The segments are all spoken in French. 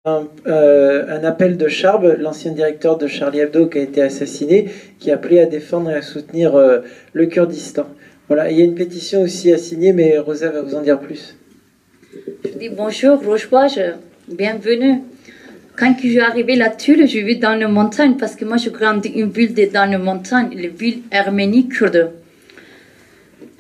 un appel de Charb, l'ancien directeur de Charlie Hebdo qui a été assassiné, qui appelait à défendre et à soutenir le Kurdistan. Voilà, il y a une pétition aussi à signer, mais Rosa va vous en dire plus. Je dis bonjour, Rochebois, bienvenue. Quand je suis arrivée là-dessus, je vis dans les montagnes, parce que moi je grandis une ville dans les montagnes, la ville arménie kurde.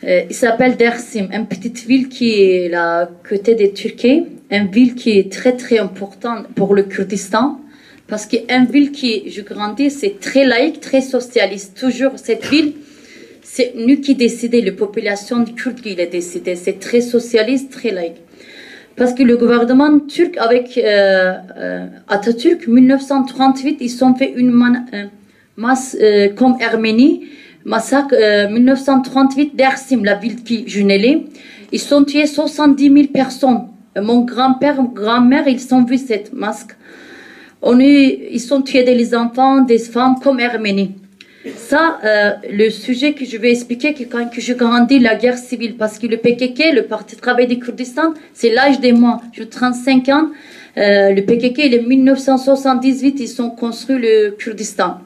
Il s'appelle Dersim, une petite ville qui est à côté de Turquie, une ville qui est très très importante pour le Kurdistan, parce qu'une ville qui je grandis, c'est très laïque, très socialiste. Toujours cette ville, c'est nous qui décidons, la population kurde qui l'a décidé, c'est très socialiste, très laïque. Parce que le gouvernement turc avec Atatürk, 1938, ils ont fait une masse comme Arménie, massacre 1938 Dersim, la ville qui jumelée. Ils ont tué 70 000 personnes. Mon grand-père, grand-mère, ils ont vu cette masque. Ils ont tué des enfants, des femmes comme Arménie. Ça, le sujet que je vais expliquer, que quand je grandis, la guerre civile, parce que le PKK, le Parti de travail du Kurdistan, c'est l'âge de moi. J'ai 35 ans. Le PKK, il est 1978, ils ont construit le Kurdistan.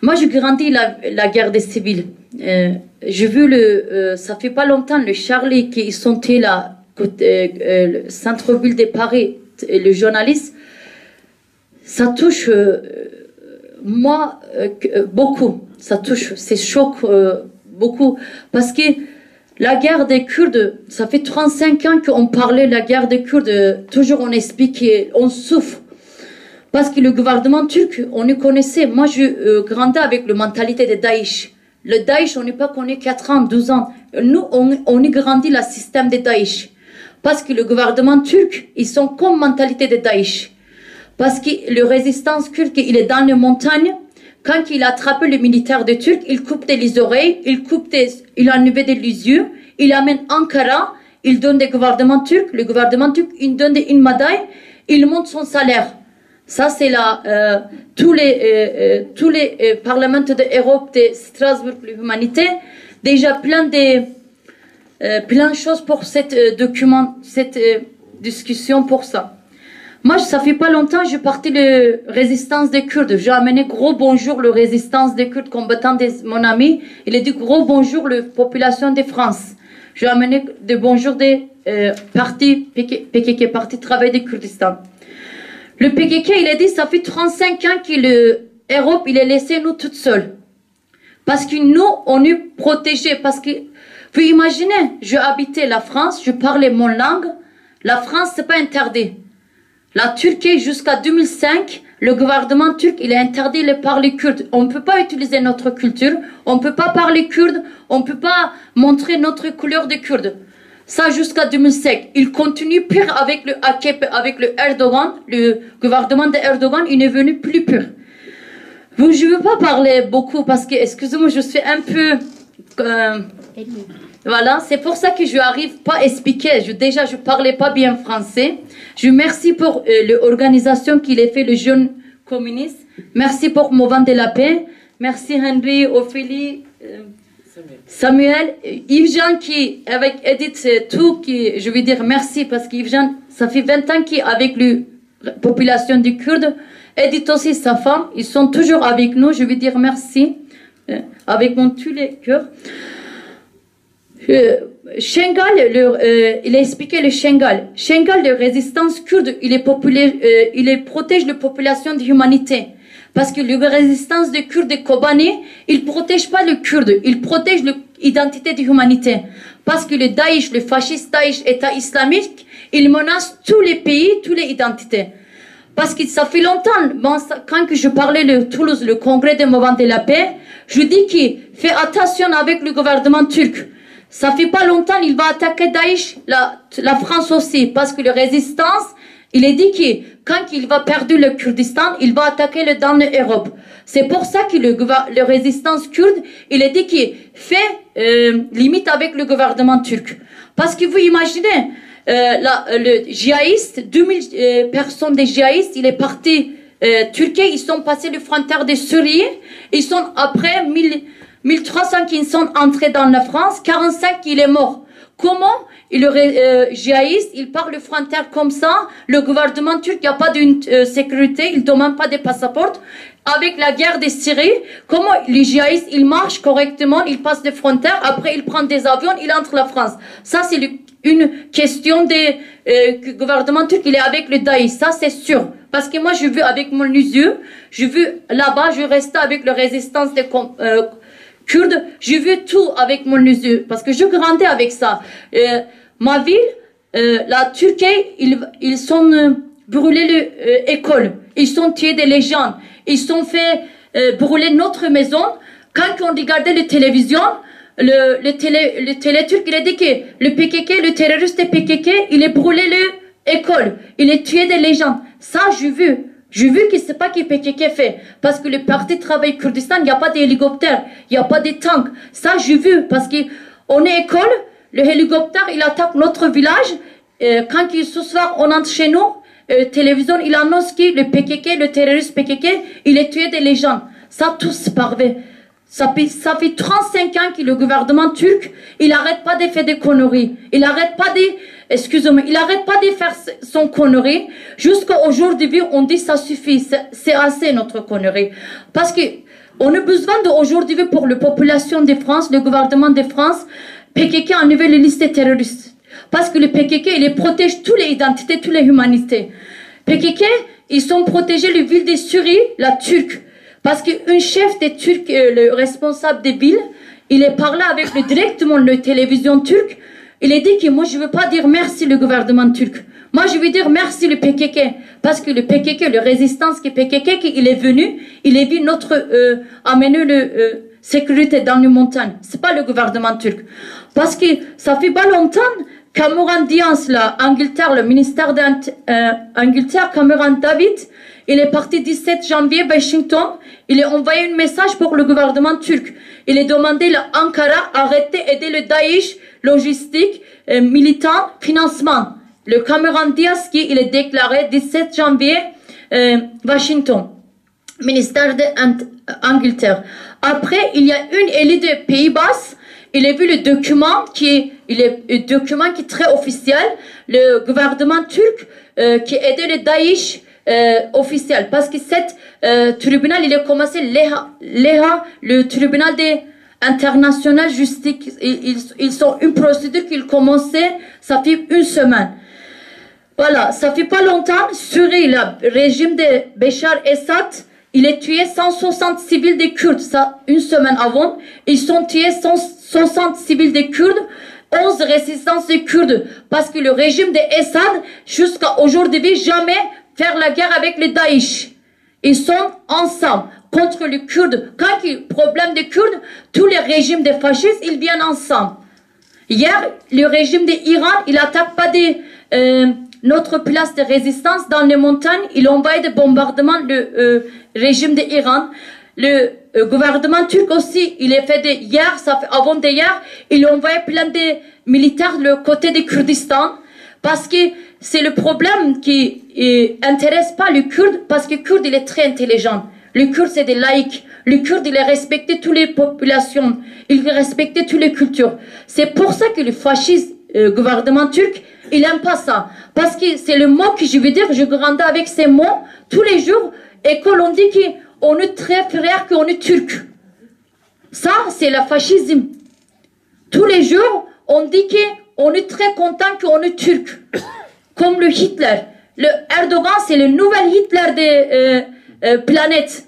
Moi, j'ai grandi la guerre des civils. J'ai vu ça fait pas longtemps, le Charlie, qui sont là, le centre-ville de Paris, le journaliste, ça touche moi beaucoup. Ça touche, c'est choc beaucoup. Parce que la guerre des Kurdes, ça fait 35 ans qu'on parlait de la guerre des Kurdes. Toujours on expliquait, on souffre. Parce que le gouvernement turc, on le connaissait. Moi, je grandis avec la mentalité de Daesh. Le Daesh, on n'est pas connu 4 ans, 12 ans. Nous, on y grandit le système de Daesh. Parce que le gouvernement turc, ils sont comme mentalité de Daesh. Parce que le résistance kurde, il est dans les montagnes. Quand il a attrapé les militaires de Turcs, il coupe les oreilles, il enlève des yeux, il amène Ankara, il donne des gouvernements turcs. Le gouvernement turc, il donne une médaille, il monte son salaire. Ça, c'est tous les parlements d'Europe, de Strasbourg, l'humanité, déjà plein de choses pour cette discussion pour ça. Moi, ça fait pas longtemps, je partais de résistance des Kurdes. J'ai amené gros bonjour la résistance des Kurdes combattants de mon ami. Il a dit gros bonjour la population de France. J'ai amené de bonjour des partis PKK, Parti Travail du Kurdistan. Le PKK, il a dit, ça fait 35 ans que l'Europe, il a laissé nous toutes seules. Parce que nous, on est protégés. Parce que, vous imaginez, je habitais la France, je parlais mon langue. La France, c'est pas interdit. La Turquie, jusqu'à 2005, le gouvernement turc, il a interdit de parler kurde. On ne peut pas utiliser notre culture, on ne peut pas parler kurde, on ne peut pas montrer notre couleur de kurde. Ça jusqu'à 2005. Il continue pire avec le AKP, avec le Erdogan. Le gouvernement d'Erdogan, il est venu plus pur. Je ne veux pas parler beaucoup parce que, excusez-moi, je suis un peu... voilà, c'est pour ça que je n'arrive pas à expliquer. Déjà, je ne parlais pas bien français. Je remercie pour l'organisation qu'il a fait, le jeune communiste. Merci pour Mouvement de la paix. Merci Henry, Ophélie... Samuel, Yves-Jean qui, avec Edith, tout, qui, je veux dire merci parce qu'Yves-Jean, ça fait 20 ans qu'il est avec la population du Kurde. Edith aussi, sa femme, ils sont toujours avec nous, je veux dire merci, avec mon tous les cœurs. Shengal, il a expliqué le Shengal. Shengal, de résistance kurde, il protège la population de l'humanité. Parce que la résistance des Kurdes de Kobani, il ne protège pas le Kurde, il protège l'identité de l'humanité. Parce que le Daesh, le fasciste Daesh, État islamique, il menace tous les pays, toutes les identités. Parce que ça fait longtemps, bon, quand je parlais de Toulouse, le congrès des mouvements de la paix, je dis qu'il fait attention avec le gouvernement turc. Ça fait pas longtemps, il va attaquer Daesh, la France aussi, parce que la résistance, il a dit que quand il va perdre le Kurdistan, il va attaquer dans l'Europe. C'est pour ça que la résistance kurde, il a dit qu'il fait limite avec le gouvernement turc. Parce que vous imaginez, le djihadiste, 2000 personnes des djihadistes, il est parti Turquie, ils sont passés les frontières de Syrie, ils sont après 1300 qui sont entrés dans la France, 45 il est mort. comment le djihadiste, il parle le frontière comme ça, le gouvernement turc, il n'y a pas de sécurité, il ne demande pas de passeport. Avec la guerre de Syrie, comment les djihadistes, ils marchent correctement, ils passent des frontières, après ils prennent des avions, ils entrent en France. Ça, c'est une question du gouvernement turc, il est avec le Daesh, ça c'est sûr. Parce que moi, j'ai vu avec mon yeux, j'ai vu là-bas, je restais avec la résistance des Kurdes, j'ai vu tout avec mon yeux, parce que je grandis avec ça. Ma ville, la Turquie, ils sont brûlés l'école, ils sont tués des gens, ils sont fait brûler notre maison. Quand on regardait la télévision, le télé turc, il a dit que le PKK, le terroriste PKK, il a brûlé l'école, il a tué des gens. Ça, j'ai vu. J'ai vu que c'est pas que PKK fait. Parce que le Parti Travail Kurdistan, il n'y a pas d'hélicoptère, il n'y a pas de tanks. Ça, j'ai vu. Parce qu'on est école, le hélicoptère, il attaque notre village. Quand ce soir, on entre chez nous, télévision, il annonce que le PKK, le terroriste PKK, il a tué des gens. Ça, tout se parvait. Ça fait 35 ans que le gouvernement turc, il n'arrête pas de faire des conneries. Il n'arrête pas de... Excusez-moi, il n'arrête pas de faire son connerie. Jusqu'à aujourd'hui, on dit ça suffit. C'est assez notre connerie. Parce que on a besoin d'aujourd'hui pour la population de France, le gouvernement de France, PKK a enlevé les listes terroristes. Parce que le PKK, il protège toutes les identités, toutes les humanités. PKK, ils sont protégés les villes de Syrie, la Turque. Parce qu'un chef des Turcs, le responsable des villes, il est parlé avec directement la télévision turque. Il a dit que moi, je ne veux pas dire merci le gouvernement turc. Moi, je veux dire merci le PKK. Parce que le PKK, la résistance que PKK, il est venu, il est vu amener la sécurité dans les montagnes. Ce n'est pas le gouvernement turc. Parce que ça fait pas longtemps, Cameron Diaz, Angleterre, le ministère d'Angleterre, Cameron David, il est parti 17 janvier à Washington. Il a envoyé un message pour le gouvernement turc. Il a demandé à Ankara d'arrêter d'aider le Daesh, logistique, militant, financement. Le Cameron Diaz, il est déclaré 17 janvier Washington, ministère d'Angleterre. Après, il y a une élite des Pays-Bas. Il a vu le document qui est très officiel. Le gouvernement turc qui aidait le Daesh officiel. Parce que cet tribunal, il a commencé le tribunal international justice. Ils ont une procédure qui a commencé, ça fait une semaine. Voilà, ça fait pas longtemps, Syrie, le régime de Bachar el-Assad, il a tué 160 civils des Kurdes, ça, une semaine avant. Ils ont tué 160 civils des Kurdes, 11 résistances des Kurdes. Parce que le régime d'Assad, jusqu'à aujourd'hui, jamais faire la guerre avec les Daesh. Ils sont ensemble contre les Kurdes. Quand il y a problème des Kurdes, tous les régimes des fascistes, ils viennent ensemble. Hier, le régime d'Iran, il n'attaque pas notre place de résistance dans les montagnes. Il envoie des bombardements le régime d'Iran. Le gouvernement turc aussi, il a fait hier, ça fait avant d'hier, il a envoyé plein de militaires le côté du Kurdistan. Parce que c'est le problème qui intéresse pas le Kurde, parce que le Kurde, il est très intelligent. Le Kurde, c'est des laïcs. Le Kurde, il a respecté toutes les populations. Il a respecté toutes les cultures. C'est pour ça que le fasciste gouvernement turc, il n'aime pas ça. Parce que c'est le mot que je veux dire, je grandis avec ces mots tous les jours, et que l'on dit qu'on est très frère, qu'on est turc. Ça, c'est le fascisme. Tous les jours, on dit qu'on est très content qu'on est turc. Comme le Hitler. Le Erdogan, c'est le nouvel Hitler des planètes.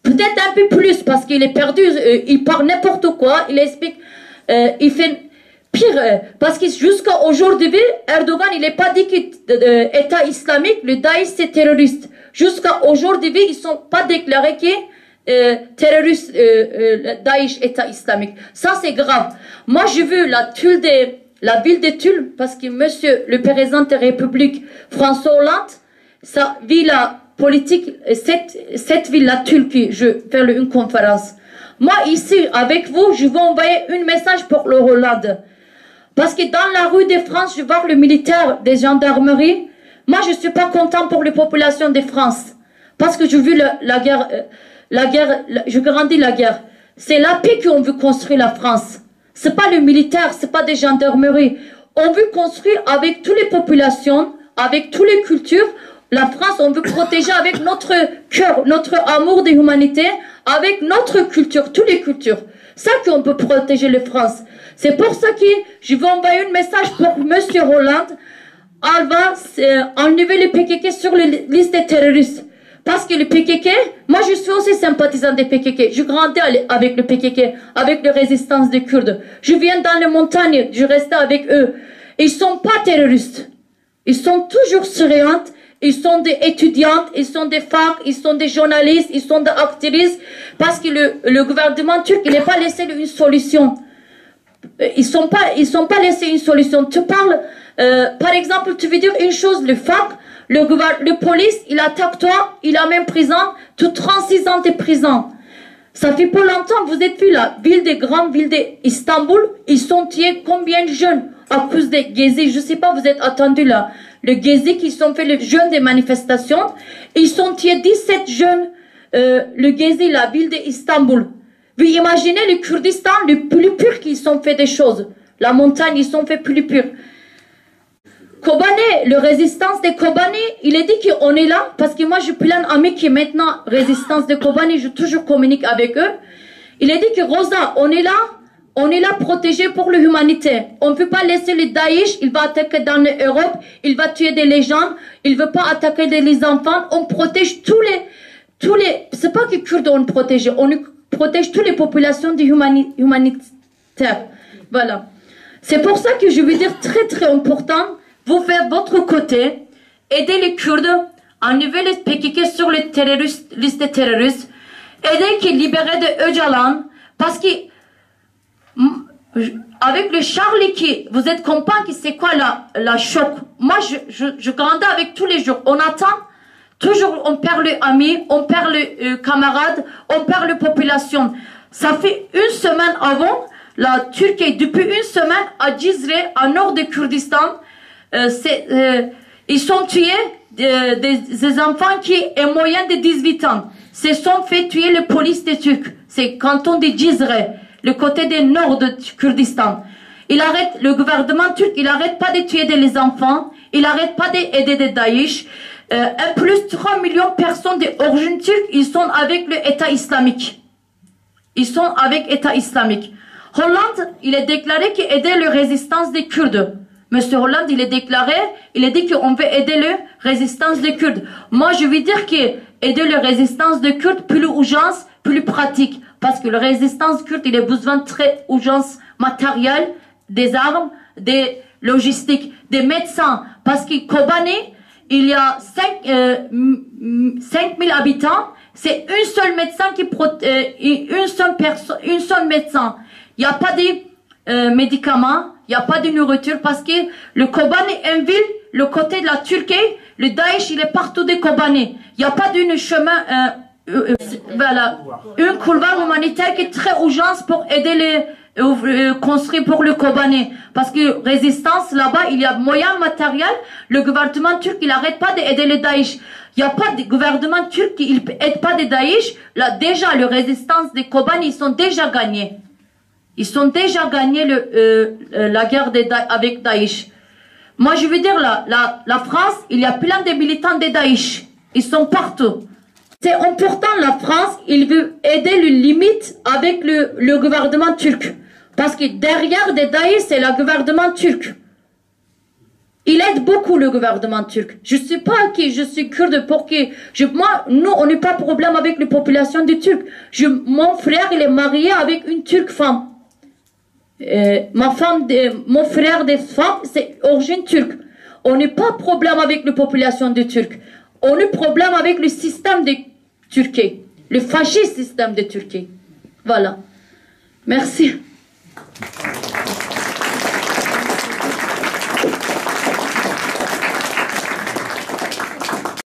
Peut-être un peu plus, parce qu'il est perdu, il parle n'importe quoi, il explique, il fait pire, parce que jusqu'à aujourd'hui, Erdogan, il n'est pas dit que l'État islamique, le Daesh, c'est terroriste. Jusqu'à aujourd'hui, ils ne sont pas déclarés que terroriste, Daesh, État islamique. Ça, c'est grave. Moi, j'ai vu la ville de Tulle, parce que monsieur le président de la République, François Hollande, sa ville politique, cette ville, la Tulle, je vais faire une conférence. Moi, ici, avec vous, je vais envoyer un message pour le Hollande. Parce que dans la rue de France, je vois le militaire des gendarmeries. Moi, je ne suis pas content pour les populations de France. Parce que j'ai vu la guerre, je grandis la guerre. C'est la paix qu'on veut construire la France. C'est pas le militaire, c'est pas des gendarmeries. On veut construire avec toutes les populations, avec toutes les cultures. La France, on veut protéger avec notre cœur, notre amour de l'humanité, avec notre culture, toutes les cultures. Ça qu'on peut protéger la France. C'est pour ça que je vais envoyer un message pour Monsieur Hollande. Elle va enlever les PKK sur la liste des terroristes. Parce que le PKK, moi je suis aussi sympathisant des PKK. Je grandis avec le PKK, avec la résistance des Kurdes. Je viens dans les montagnes, je reste avec eux. Ils sont pas terroristes. Ils sont toujours surveillantes. Ils sont des étudiantes, ils sont des femmes, ils sont des journalistes, ils sont des actrices. Parce que le gouvernement turc, il n'est pas laissé une solution. Ils sont pas laissés une solution. Tu parles, par exemple, tu veux dire une chose, le FARC, le police, il attaque toi, il a même prison, tu 36 ans de prison. Ça fait pas longtemps, vous êtes vu la ville des grandes villes d'Istanbul, ils sont tués combien de jeunes à cause des Gezi, je sais pas, vous êtes attendu là. Le Gezi qui sont fait les jeunes des manifestations, ils sont tués 17 jeunes, le Gezi, la ville d'Istanbul. Vous imaginez le Kurdistan, le plus pur qui sont fait des choses. La montagne, ils sont fait plus pur. Kobane, le résistance de Kobane, il a dit qu'on est là, parce que moi j'ai plein d'amis qui est maintenant résistance de Kobane, je toujours communique avec eux. Il a dit que Rosa, on est là protégés pour l'humanité. On ne peut pas laisser le Daesh, il va attaquer dans l'Europe, il va tuer des légendes, il ne veut pas attaquer les enfants. On protège tous les, c'est pas que Kurdes on protège, on protège toutes les populations humanitaires. Voilà. C'est pour ça que je veux dire très très important, vous faites votre côté, aider les Kurdes, enlever les PKK sur les terroristes, liste des terroristes, aider qui libérer de Öcalan, parce que avec le Charlie qui, vous êtes compris que c'est quoi la choc. Moi, je grandis avec tous les jours. On attend, toujours on perd les amis, on perd les camarades, on perd les populations. Ça fait une semaine avant, la Turquie, depuis une semaine, à Cizre, au nord du Kurdistan, ils sont tués des enfants qui ont moyen de 18 ans. Se sont fait tuer les polices des Turcs. C'est canton de Cizre, le côté du nord du Kurdistan. Le gouvernement turc, il arrête pas de tuer les enfants, il arrête pas d'aider des Daesh. En plus, 3 millions de personnes d'origine turque, ils sont avec l'État islamique. Ils sont avec l'État islamique. Hollande, il a déclaré qu'il aidait la résistance des Kurdes. Monsieur Hollande, il a déclaré, il a dit qu'on veut aider la résistance des Kurdes. Moi, je veux dire que aider la résistance des Kurdes, plus urgence, plus pratique. Parce que la résistance kurde, il a besoin de très urgence matérielle, des armes, des logistiques, des médecins. Parce que Kobane, il y a 5000 habitants, c'est un seul médecin qui une seule médecin. Il n'y a pas de médicaments, il n'y a pas de nourriture parce que le Kobane est une ville, le côté de la Turquie, le Daesh, il est partout de Kobane. Il n'y a pas d'un chemin, voilà, un couloir humanitaire qui est très urgent pour aider construire pour le Kobane. Parce que résistance là-bas, il y a moyen matériel. Le gouvernement turc, il n'arrête pas d'aider les Daesh. Il n'y a pas de gouvernement turc qui n'aide pas les Daesh. Là, déjà, la résistance des Kobane, ils sont déjà gagnés. Ils sont déjà gagnés la guerre avec Daesh. Moi, je veux dire, la France, il y a plein de militants de Daesh. Ils sont partout. C'est important, la France, il veut aider les limites avec le gouvernement turc. Parce que derrière des Daesh, c'est le gouvernement turc. Il aide beaucoup le gouvernement turc. Je ne sais pas que je suis kurde pour que... nous, on n'a pas de problème avec les populations des Turcs. Mon frère, il est marié avec une Turque femme. Mon frère des femmes, c'est origine turque. On n'a pas de problème avec les populations des Turcs. On a problème avec le système de Turquie. Le fasciste système de Turquie. Voilà. Merci.